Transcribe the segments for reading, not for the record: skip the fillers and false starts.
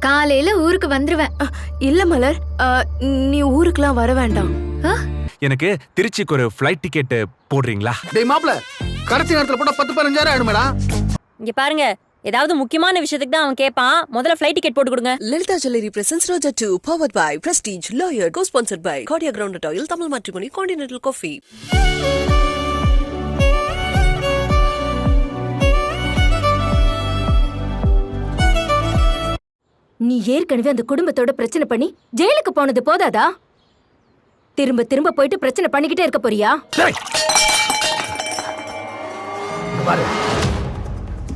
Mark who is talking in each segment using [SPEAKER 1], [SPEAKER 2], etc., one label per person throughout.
[SPEAKER 1] காலையில ஊருக்கு வந்துருவேன்.
[SPEAKER 2] இல்ல மலர், நீ ஊருக்குலாம் வர வேண்டாம்.
[SPEAKER 3] எனக்கு திருச்சிக்கு ஒரு ஃப்ளைட் டிக்கெட் போடுறீங்களா?
[SPEAKER 4] டேய் மாப்ள, கடைசி நேரத்துல போட்டா 10-15 ஆயிடுமேடா.
[SPEAKER 5] இங்க பாருங்க, ஏதாவது முக்கியமான விஷயத்துக்கு தான் அவன் கேட்பான். முதல்ல ஃப்ளைட் டிக்கெட் போட்டு கொடுங்க.
[SPEAKER 6] Lalitha Jewelry presents Roja 2, powered by Prestige, Lawyer, co-sponsored by Cordia Groundnut Oil, Tamil Matrimony, Continental Coffee.
[SPEAKER 2] நீ ஏற்கனவே அந்த குடும்பத்தோட பிரச்சனை பண்ணி ஜெயிலுக்கு போனது போதாதா? திரும்ப திரும்ப போயிட்டு பிரச்சனை பண்ணிக்கிட்டே இருக்க போறியா?
[SPEAKER 7] பாரு,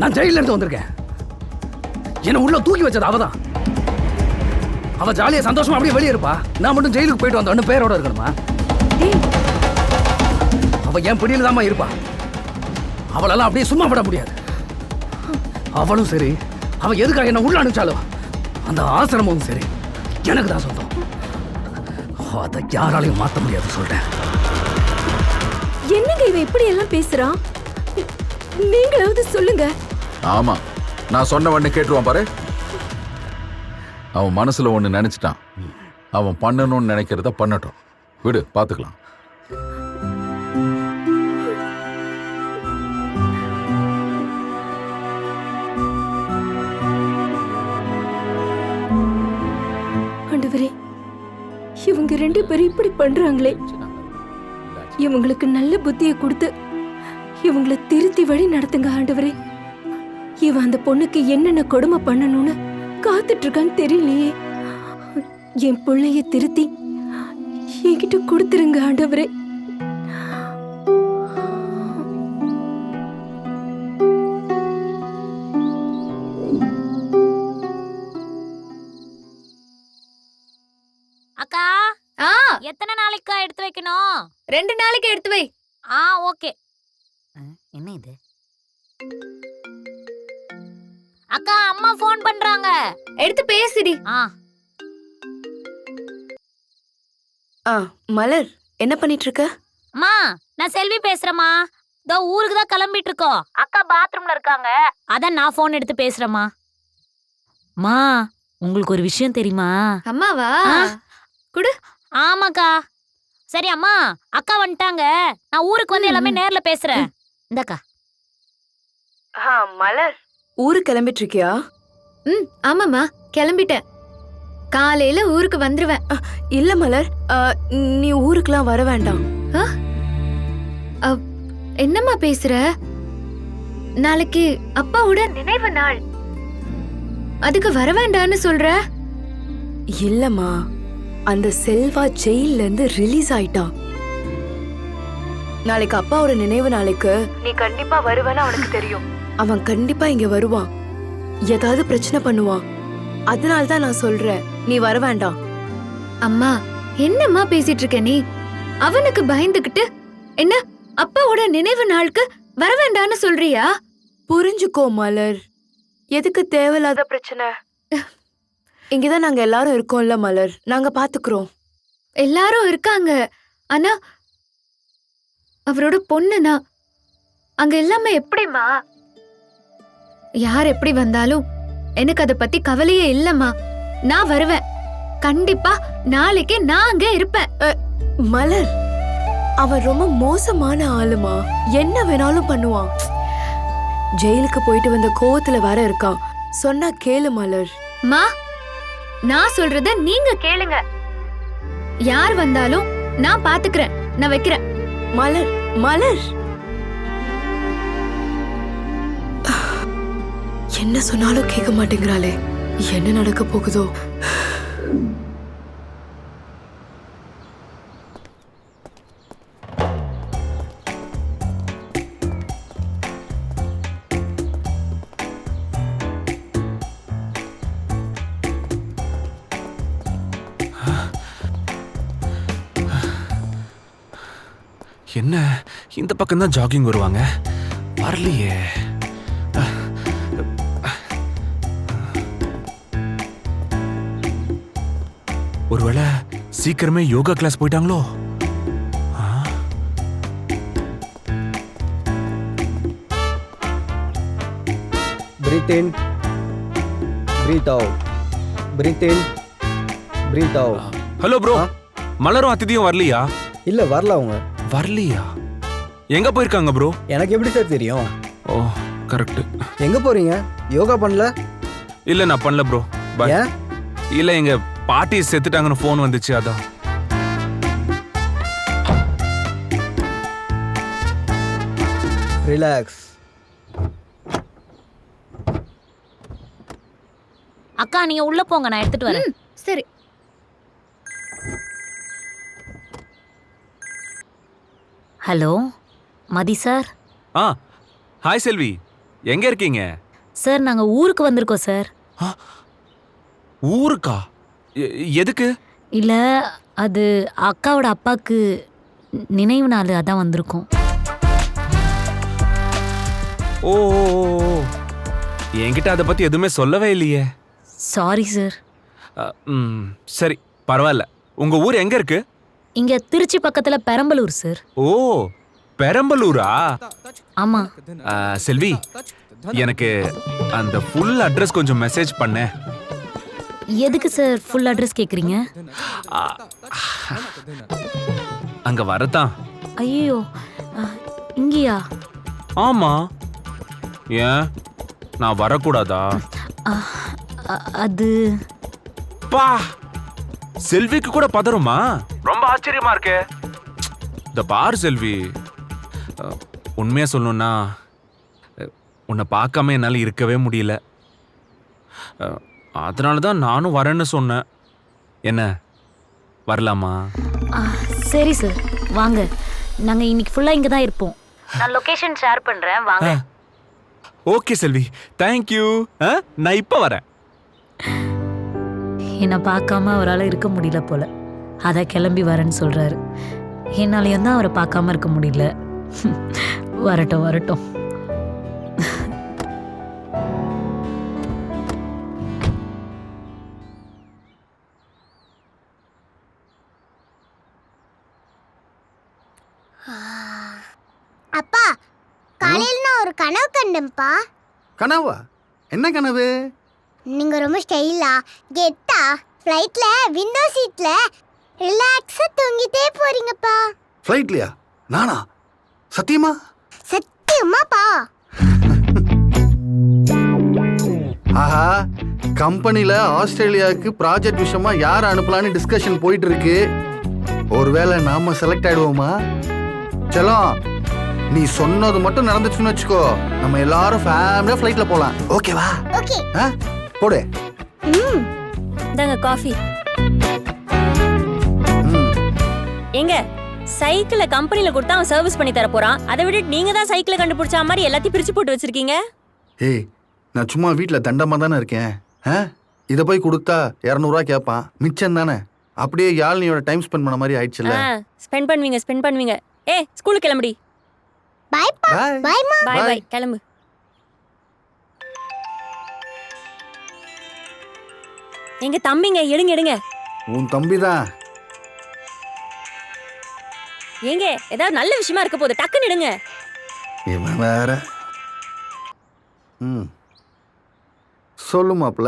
[SPEAKER 7] நான் ஜெயில இருந்து வந்திருக்கேன். என்ன உள்ள தூக்கி வச்சது அவதான். அவ ஜாலியா சந்தோஷமா அப்படியே வெளியே இருப்பா. நான் மட்டும் ஜெயிலுக்கு போயிட்டு வந்தோன்னு பேரோட இருக்கணுமா? அவ என் பிடியில தாமா இருப்பா. அவளெல்லாம் அப்படியே சும்மா விட முடியாது. அவளும் சரி, அவ எதுக்காக என்ன உள்ள அனுப்பிச்சாலும் அந்த ஆசிரமும் சரி எனக்கு தான் சொந்தம். அதை யாராலையும் மாத்த முடியாது சொல்றேன்.
[SPEAKER 2] என்னங்க இவன் இப்படி எல்லாம் பேசுறான்? நீங்களாவது சொல்லுங்க.
[SPEAKER 8] ஆமா, நான் சொன்ன உடனே கேட்டுருவான் பாரு. அவன் மனசுல ஒண்ணு நினைச்சிட்டான். அவன் பண்ணணும்னு நினைக்கிறத பண்ணட்டும். விடு, பாத்துக்கலாம்.
[SPEAKER 2] ஆண்டவரே, இவங்க 2 பேரும் இப்படி பண்றாங்களே, இவங்களுக்கு நல்ல புத்தியை கொடுத்து இவங்களை திருத்தி வழி நடத்துங்க ஆண்டவரே. இவன் அந்த பொண்ணுக்கு என்னென்ன கொடுமை பண்ணணும்னு காத்துட்டு இருக்கான்னு தெரியலையே. என் பிள்ளைய திருத்தி என்கிட்ட கொடுத்துருங்க ஆண்டவரே.
[SPEAKER 5] அக்கா, எத்தனை நாளைக்கா எடுத்து வைக்கணும்?
[SPEAKER 1] 2 நாளைக்கு எடுத்து வை.
[SPEAKER 5] ஓகே. என்ன இது? அக்கா, அம்மா ஃபோன் பண்றாங்க.
[SPEAKER 1] எடுத்து பேசிடி.
[SPEAKER 2] மலர், என்ன பண்ணிட்டு இருக்க?
[SPEAKER 5] அம்மா, நான் செல்வி பேசுறேம்மா. இதோ ஊருக்கு தான் கிளம்பிட்டு இருக்கோம். அக்கா பாத்ரூம்ல இருக்காங்க. அதான் நான் ஃபோன் எடுத்து பேசுறேம்மா. மா, உங்களுக்கு ஒரு விஷயம் தெரியுமா?
[SPEAKER 1] அம்மாவா? குடு.
[SPEAKER 5] ஆமாக்கா. சரி அம்மா, அக்கா வந்துட்டாங்க. நான் ஊருக்கு வந்து எல்லாமே நேர்ல பேசுறேன். இந்தக்கா.
[SPEAKER 2] மலர், ஊருக்கு கிளம்பிட்டு இருக்கியா?
[SPEAKER 1] ஆமாம்மா, கிளம்பிட்டேன். காலையில ஊருக்கு வந்துருவேன்.
[SPEAKER 2] இல்ல மலர், நீ ஊருக்குலாம் வர வேண்டாம்.
[SPEAKER 1] என்னம்மா பேசுற? நாளைக்கு அப்பாவோட நினைவு நாள், அதுக்கு வர வேண்டான்னு சொல்ற?
[SPEAKER 2] இல்லம்மா, அந்த செல்வா ஜெயில இருந்து ரிலீஸ் ஆயிட்டான். நாளைக்கு அப்பாவோட நினைவு நாளைக்கு நீ கண்டிப்பா வருவேன்னு அவனுக்கு தெரியும். அவன் கண்டிப்பா இங்க வருவான், ஏதாவது பிரச்சனை பண்ணுவான். அதனால தான் நான் சொல்றேன், நீ வர வேண்டாம்.
[SPEAKER 1] அம்மா, என்னம்மா பேசிட்டு இருக்க நீ? அவனுக்கு பயந்துகிட்டு என்ன அப்பாவோட நினைவு நாளுக்கு வர வேண்டான்னு சொல்றியா?
[SPEAKER 2] புரிஞ்சுக்கோ மலர், எதுக்கு தேவையில்லாத பிரச்சனை? இங்கதான் நாங்க எல்லாரும் இருக்கோம்ல மலர், நாங்க பாத்துக்கிறோம்.
[SPEAKER 1] எல்லாரும் இருக்காங்க, ஆனா அவரோட பொண்ணுனா அங்க எல்லாமே எப்படிமா? யார் எப்படி வந்தாலும் எனக்கு அத பத்தி கவலையே இல்லம்மா. நான் வருவேன் கண்டிப்பா. நாளைக்கு நான் அங்க இருப்பேன்.
[SPEAKER 2] மலர், அவன் ரொம்ப மோசமான ஆளுமா, என்ன வேணாலும் பண்ணுவான். ஜெயிலுக்கு போயிட்டு வந்த கோவத்துல வர இருக்கான். சொன்னா கேளு மலர்.
[SPEAKER 1] மா, நான் சொல்றத நீங்க கேளுங்க. யார் வந்தாலும் நான் பாத்துக்கிறேன். நான் வைக்கிறேன்.
[SPEAKER 2] மலர், மலர், என்ன சொன்னாலும் கேட்க மாட்டேங்கிறாளே, என்ன நடக்க போகுதோ?
[SPEAKER 3] என்ன இந்த பக்கம் தான் ஜாகிங் வருவாங்க, வரலையே. ஒருவேளை சீக்கிரமே யோகா கிளாஸ் போயிட்டாங்களோ?
[SPEAKER 9] Breathe in, breathe out. Breathe in breathe out.
[SPEAKER 3] Hello bro, மலரும் அதிதியும் வரலையா?
[SPEAKER 9] இல்ல வரல அவங்க.
[SPEAKER 3] வரலையா? எங்க போயிருக்காங்க ப்ரோ?
[SPEAKER 9] எனக்கு எப்படி சார் தெரியும்?
[SPEAKER 3] ஓ கரெக்ட்.
[SPEAKER 9] எங்க போறீங்க? யோகா பண்ணல?
[SPEAKER 3] இல்ல நான் பண்ணல ப்ரோ. பாய்.
[SPEAKER 9] ஏன்?
[SPEAKER 3] இல்ல எங்க பாட்டி செத்துட்டாங்கன்னு ஃபோன் வந்துச்சு அதான்.
[SPEAKER 9] ரிலாக்ஸ்.
[SPEAKER 5] அக்கா நீங்க உள்ள போங்க, நான் எடுத்துட்டு வரேன்.
[SPEAKER 1] சரி.
[SPEAKER 5] ஹலோ மதி சார்.
[SPEAKER 3] ஹாய் செல்வி, எங்க இருக்கீங்க?
[SPEAKER 5] சார் நாங்க ஊருக்கு வந்திருக்கோம் சார்.
[SPEAKER 3] ஊருக்கா? எதுக்கு?
[SPEAKER 5] இல்ல அது அக்காவோட அப்பாக்கு நினைவு நாள், அதான் வந்திருக்கோம்.
[SPEAKER 3] ஓ என்கிட்ட அதை பத்தி எதுவுமே சொல்லவே இல்லையே.
[SPEAKER 5] Sorry sir.
[SPEAKER 3] சரி பரவாயில்ல. உங்க ஊர் எங்க இருக்கு?
[SPEAKER 5] இங்க திருச்சி பக்கத்துல பெரம்பலூர் சார்.
[SPEAKER 3] ஓ பெரம்பலூரா?
[SPEAKER 5] ஆமா.
[SPEAKER 3] செல்வி, எனக்கு அந்த ஃபுல் அட்ரஸ் கொஞ்சம் மெசேஜ் பண்ண.
[SPEAKER 5] எதுக்கு சார் ஃபுல் அட்ரஸ் கேக்குறீங்க?
[SPEAKER 3] அங்க வரதான்.
[SPEAKER 5] ஐயோ இங்கயா?
[SPEAKER 3] ஆமா. ஏன் நான் வரக்கூடாதா?
[SPEAKER 5] அது
[SPEAKER 3] பா, செல்விக்கு கூட பதறுமா? ரொம்ப ஆச்சரியமா இருக்கு. இந்த பார் செல்வி, உண்மையா சொல்லணும்னா உன்னை பார்க்காம என்னால இருக்கவே முடியல. அதனாலதான் நானும் வரேன்னு சொன்னேன். என்ன வரலாமா?
[SPEAKER 5] சரி சார் வாங்க, நாங்க இன்னைக்கு ஃபுல்லா இங்க தான் இருப்போம். நான் லொகேஷன் ஷேர் பண்றேன், வாங்க.
[SPEAKER 3] ஓகே செல்வி, தேங்க்யூ. நான் இப்ப வரேன்.
[SPEAKER 5] என்னை பார்க்காம அவரால் இருக்க முடியல போல, அதை கிளம்பி வரேன்னு சொல்றாரு. என்னாலையும் தான் அவரை பார்க்காம இருக்க முடியல. வரட்டும் வரட்டும்.
[SPEAKER 10] அப்பா, காலையில நான் ஒரு கனவு கண்டேன்ப்பா.
[SPEAKER 4] கனவா? என்ன கனவு?
[SPEAKER 10] நீங்க ரொம்ப ஸ்டைலா கெத்தா ஃப்ளைட்ல விண்டோ சீட்ல ரிலாக்ஸா தூங்கிட்டே போறீங்கப்பா.
[SPEAKER 4] ஃப்ளைட்லயா? நானா? சத்தியமா?
[SPEAKER 10] சத்தியமாப்பா.
[SPEAKER 4] ஆஹா, கம்பெனில ஆஸ்திரேலியாவுக்கு ப்ராஜெக்ட் விஷயமா யார் அனுப்பலான்னு டிஸ்கஷன் போயிட்டு இருக்கு. ஒருவேளை நாம செலக்ட் ஆயிடுவோமா? செல்லம், நீ சொன்னது மட்டும் நடந்துச்சுன்னு வச்சுக்கோ, நம்ம எல்லாரும் ஃபேமிலியா ஃப்ளைட்ல போலாம். ஓகேவா?
[SPEAKER 10] ஓகே.
[SPEAKER 4] போடு.
[SPEAKER 11] இந்தாங்க காஃபி. எங்க சைக்கிளை கம்பெனில கொடுத்தா அவன் சர்வீஸ் பண்ணி தர போறான், அதை விட்டுட்டு நீங்க தான் சைக்கிளை கண்டுபிடிச்ச மாதிரி எல்லாத்தையும் பிரிச்சு போட்டு வச்சிருக்கீங்க.
[SPEAKER 4] ஏய், நான் சும்மா வீட்டில் தண்டமா தானே இருக்கேன். இதை போய் கொடுத்தா 200 கேட்பான், மிச்சம் தானே. அப்படியே யாழ்னியோட டைம் ஸ்பெண்ட் பண்ண மாதிரி ஆயிடுச்சுல்ல.
[SPEAKER 11] ஸ்பெண்ட் பண்ணுவீங்க. ஸ்கூலுக்கு கிளம்புடி.
[SPEAKER 10] பை பா. பை மா.
[SPEAKER 11] பை கிளம்பு. எங்க தம்பிங்க எடுங்க.
[SPEAKER 4] உன் தம்பி தான்.
[SPEAKER 11] ஏங்க ஏதாவது நல்ல விஷயமா இருக்க போகுது, டக்குன்னு எடுங்க.
[SPEAKER 4] இவன் வேற. சொல்லு மாப்ள.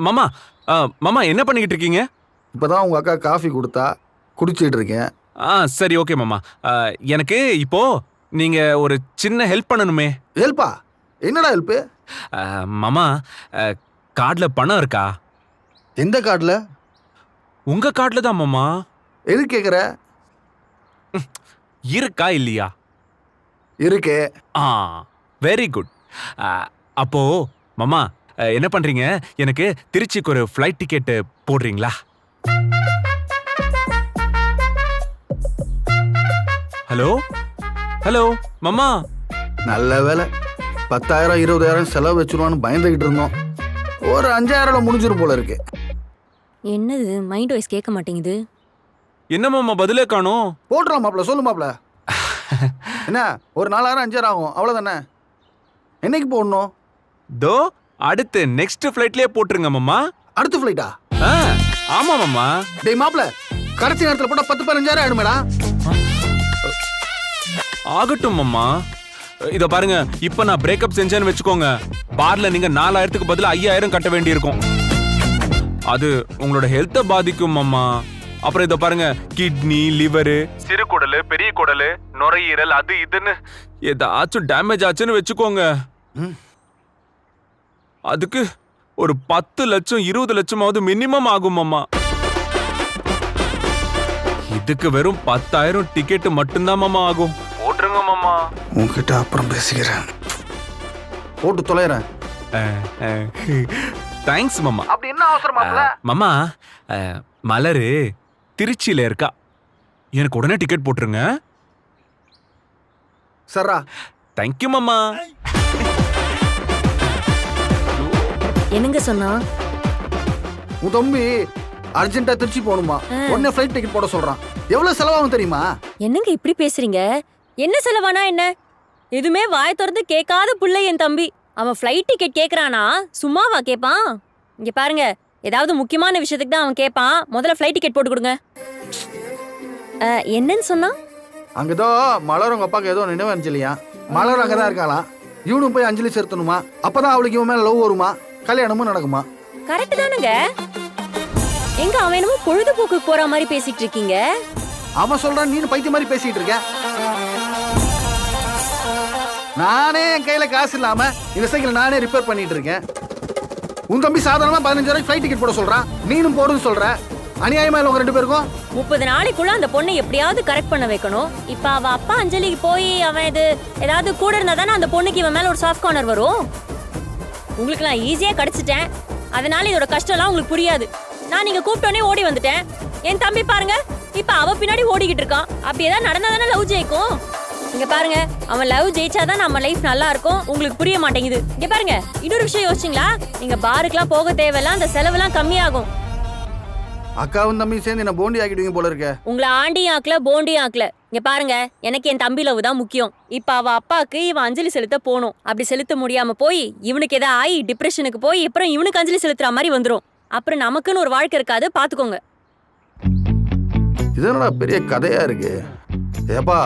[SPEAKER 3] மாமா, மாமா என்ன பண்ணிக்கிட்டு இருக்கீங்க?
[SPEAKER 4] இப்பதான் உங்க அக்கா காஃபி கொடுத்தா, குடிச்சிட்டு இருக்கேன்.
[SPEAKER 3] சரி ஓகே மாமா. எனக்கு இப்போ நீங்க ஒரு சின்ன ஹெல்ப் பண்ணணுமே.
[SPEAKER 4] ஹெல்ப்பா? என்னடா ஹெல்ப்பு?
[SPEAKER 3] மாமா, கார்டுல பணம் இருக்கா?
[SPEAKER 4] எந்த கார்டுல?
[SPEAKER 3] உங்க கார்டுல தான் மாமா.
[SPEAKER 4] எது கேக்குற?
[SPEAKER 3] இருக்கா இல்லையா?
[SPEAKER 4] இருக்கு.
[SPEAKER 3] Very good. அப்போ மாமா என்ன பண்றீங்க, எனக்கு திருச்சிக்கு ஒரு ஃப்ளைட் டிக்கெட் போடுறீங்களா? ஹலோ மாமா.
[SPEAKER 4] நல்ல வேலை, 10,000 20,000 செலவு வச்சிருவான்னு பயந்துகிட்டு இருந்தோம். ஒரு 5,000 முடிஞ்சிரும் போல இருக்கு.
[SPEAKER 11] என்னது மைண்ட் வாய்ஸ் கேட்க மாட்டேங்குது?
[SPEAKER 3] என்ன மாமா பதிலே காணோம்?
[SPEAKER 4] போட்டுறோம் மாப்ள, சொல்லு மாப்ள. என்ன ஒரு 4,000 5,000 ஆகும், அவ்வளவுதானே. என்னைக்கு போடணும்?
[SPEAKER 3] தோ அடுத்து நெக்ஸ்ட் ஃப்ளைட்லயே போட்டுருங்க மாமா.
[SPEAKER 4] அடுத்த ஃப்ளைட்டா?
[SPEAKER 3] ஆமா மாமா.
[SPEAKER 4] டேய் மாப்ள, கடைசி நேரத்துல போட்டா 10-15,000 ஆயிடுமேடா.
[SPEAKER 3] ஆகட்டும் மாமா. இத பாருங்க, இப்ப நான் பிரேக்கப் செஞ்சேன்னு வச்சுக்கோங்க, பார்ல நீங்க 4,000க்கு பதிலா 5,000 கட்ட வேண்டி இருக்கும். அது உங்களோட ஹெல்த்தை பாதிக்கும் மாமா. அப்புறம் இத பாருங்க, கிட்னி, லிவரு, சிறுகுடலு, பெரிய குடலு, நுரையீரல், அது இதுன்னு ஏதாச்சும் டேமேஜ் ஆச்சுன்னு வச்சுக்கோங்க. அதுக்கு ஒரு 10 லட்சம் 20 லட்சமாவது மினிமம் ஆகும் மாமா. இதுக்கு வெறும் 10,000 டிக்கெட் மட்டும்தான் மாமா ஆகும். போட்டுருங்க மாமா.
[SPEAKER 4] உன்கிட்ட அப்புறம் பேசிக்கிறேன். போட்டு தொலைறேன்.
[SPEAKER 3] தேங்க்ஸ் மாமா.
[SPEAKER 4] அப்படி என்ன அவசரமா
[SPEAKER 3] மாமா, மலரு திருச்சியில இருக்கா. எனக்கு உடனே டிக்கெட் போட்டுருங்க.
[SPEAKER 4] சரா.
[SPEAKER 3] தேங்க்யூ மாமா.
[SPEAKER 11] என்னங்க சொன்னா?
[SPEAKER 4] உன் தம்பி அர்ஜென்ட்டா திருச்சி போகணுமா, உடனே ஃப்ளைட் டிக்கெட் போட சொல்றான். எவ்வளவு செலவாகும் தெரியுமா?
[SPEAKER 11] என்னங்க இப்படி பேசுறீங்க? என்ன செலவானா என்ன? எதுவுமே வாய் திறந்து கேட்காத புள்ள என் தம்பி. அவன் ஃப்ளைட் டிக்கெட் கேட்கறானா சும்மாவா கேட்பான்? இங்க பாருங்க, ஏதாவது முக்கியமான விஷயத்துக்கு தான் அவன் கேட்பான். முதல்ல ஃப்ளைட் டிக்கெட் போட்டு கொடுங்க. என்னன்னு சொன்னா?
[SPEAKER 4] அங்கதோ மலர் உங்க அப்பாக்கு ஏதோ நினைவு அஞ்சலியா. மலர் அங்கதான் இருக்காளாம். இவனும் போய் அஞ்சலி செலுத்தணுமா. அப்பதான் அவளுக்கு இவன் மேல லவ் வருமா, கல்யாணமும் நடக்குமா.
[SPEAKER 11] கரெக்ட் தானுங்க. எங்க அவன் என்னமோ பொழுதுபோக்கு போற மாதிரி பேசிட்டு இருக்கீங்க.
[SPEAKER 4] அவன் சொல்றான், நீனு பைத்திய மாதிரி பேசிட்டு இருக்க. நானே என் கையில காசு இல்லாம இந்த சைக்கிள் நானே ரிப்பேர் பண்ணிட்டு இருக்கேன். உன் தம்பி சாதாரணமா 15,000 ஃப்ளைட் டிக்கெட் போட சொல்றான், நீனும் போடுன்னு சொல்ற. அநியாயமா இல்ல உங்க 2 பேருக்கும்?
[SPEAKER 11] 30 நாளைக்குள்ள அந்த பொண்ணை எப்படியாவது கரெக்ட் பண்ண வைக்கணும். இப்ப அவ அப்பா அஞ்சலிக்கு போய் அவன் ஏதாவது கூட இருந்தா தானே அந்த பொண்ணுக்கு இவன் மேல ஒரு சாஃப்ட் கார்னர் வரும். உங்களுக்கு நான் ஈஸியா கிடைச்சிட்டேன், அதனால இதோட கஷ்டம் எல்லாம் உங்களுக்கு புரியாது. நான் நீங்க கூப்பிட்டோன்னே ஓடி வந்துட்டேன். என் தம்பி பாருங்க, இப்ப அவ பின்னாடி ஓடிக்கிட்டு இருக்கான். அப்படி ஏதாவது நடந்தாதானே லவ் ஜெயிக்கும். இங்க பாருங்க, அவன் லவ் ஜெயிச்சாதான் நம்ம லைஃப் நல்லா இருக்கும். உங்களுக்கு புரிய மாட்டேங்குது. இங்க பாருங்க, இன்னொரு விஷயம் யோசிச்சிங்களா? நீங்க பாருக்குலாம் போக தேவையில்ல, அந்த செலவெல்லாம் கம்மியாகும்.
[SPEAKER 4] அக்காவும் தம்பி சேர்ந்து என்ன போண்டி ஆக்கிடுவீங்க போல இருக்க.
[SPEAKER 11] உங்களை ஆண்டியும் ஆக்கல போண்டியும் ஆக்கல. இங்க பாருங்க, எனக்கு என் தம்பி லவ் தான் முக்கியம். இப்ப அவ அப்பாக்கு இவன் அஞ்சலி செலுத்த போகணும். அப்படி செலுத்த முடியாம போய் இவனுக்கு ஏதாவது ஆகி டிப்ரெஷனுக்கு போய் அப்புறம் இவனுக்கு அஞ்சலி செலுத்துற மாதிரி வந்துரும். அப்புறம் நமக்குன்னு ஒரு வாழ்க்கை இருக்காது, பாத்துக்கோங்க.
[SPEAKER 4] இதனடா பெரிய கதையா இருக்கு. ஏப்பா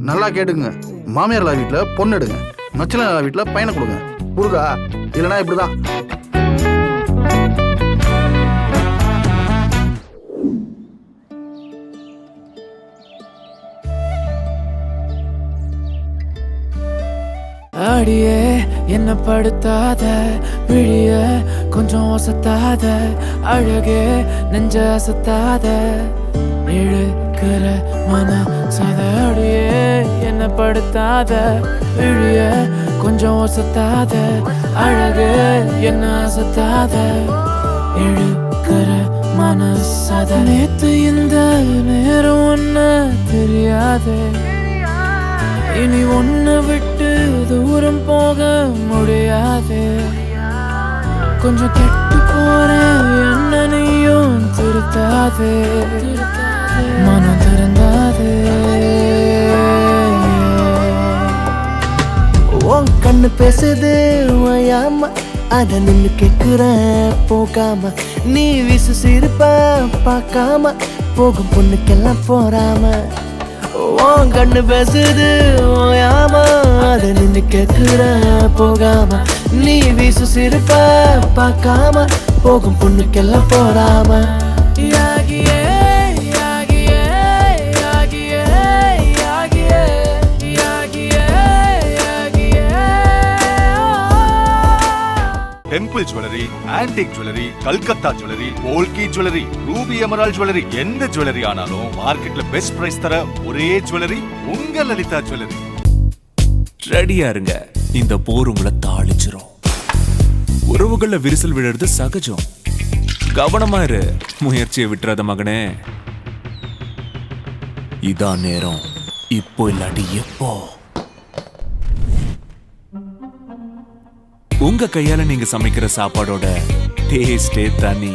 [SPEAKER 4] நல்லா கேட்டுங்க. மாமியார் வீட்டுல பொண்ணு எடுங்க, நச்சல வீட்டுல பையனை கொடுங்க. புரியுதா? இல்லைன்னா இப்படிதான்.
[SPEAKER 12] அடியே என்ன படுத்தாத, விழிய கொஞ்சம் ஒசத்தாத, அழகே நெஞ்ச அசத்தாத, இழுக்கிற மனசாத. அடியே என்ன படுத்தாத, விழிய கொஞ்சம் ஒசத்தாத, அழகே என்ன அசத்தாத, இழுக்கிற மனசாத. நேத்து இந்த நேரம் ஒன்ன தெரியாதே, இனி ஒன்ன விட்டு தூரம் போக முடியாது. கொஞ்சம் கெட்டு போறேன், என்ன நீயும் திருத்தாதே, மனம் திறந்தாதே.
[SPEAKER 13] உன் கண்ணு பேசுது ஓயாம, அத நின்னு கேக்குற போகாம. நீ விசு சிரிப்ப பார்க்காம, போகும் பொண்ணுக்கெல்லாம் போறாம. உன் கண்ணு பேசுது ஓயாம, அத நின்னு கேக்குற போகாம. நீ வீசு சிரிப்ப பார்க்காம, போகும் பொண்ணுக்கெல்லாம் போறாம.
[SPEAKER 12] யாகியே யாகியே யாகியே யாகியே யாகியே யாகியே.
[SPEAKER 14] Temple jewellery, antique jewellery, Calcutta jewellery, polki jewellery, ruby emerald jewellery, எந்த ஜுவல்லரி ஆனாலும் மார்க்கெட்ல பெஸ்ட் பிரைஸ் தர ஒரே ஜுவல்லரி உங்க லலிதா ஜுவல்லரி.
[SPEAKER 3] ரெடியா இருங்க, இந்த போர் உங்களை தாளிச்சிரும். உறவுகள்ல விரிசல் விழுறது சகஜம். கவனமா இரு, முயற்சியை விட்டுறாத மகனே. இதான் நேரம், இப்போ இல்லாட்டி எப்போ. உங்க கையால நீங்க சமைக்கிற சாப்பாடோட டேஸ்டே தனி.